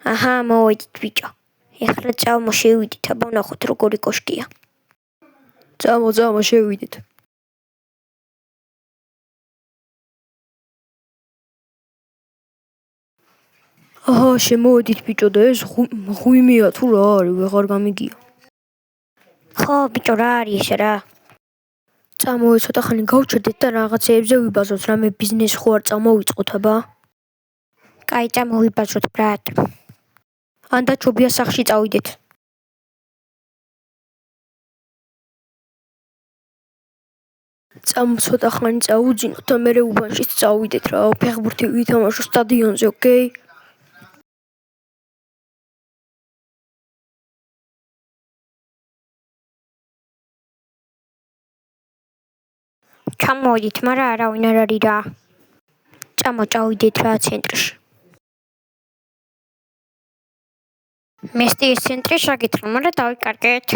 აჰა, მოვედით ბიჭო. ეხლა წავმო შევიდით, აბა ვნახოთ როგორი კოშკია. წამო შევიდით. აჰა, შემოვედით ბიჭო და ეს ღვიმეა თუ რა არის, ვეღარ გამიგია. ხო, ბიჭო, რა არის ეს რა? წამო ცოტა ხანი გავჩერდეთ და რაღაცეებზე ვიბაზოთ, რამე ბიზნესი ხო არ წამოვიწყოთ, აბა. კაი, წამოვიბაზროთ, ბრატ. ანდა ჩობია სახში წავიდეთ. წამო ცოტა ხანი წავუძინოთ და მერე უბანშიც წავიდეთ რა, ფეხბურთი ვითამაშო სტადიონზე, ოკეი? ჩამოვიდით, მაგრამ არავინ არ არის რა. წამო წავიდეთ რა ცენტრში. მესტიის ცენტრი შეგიძლია, მაგრამ დავიკარგეთ.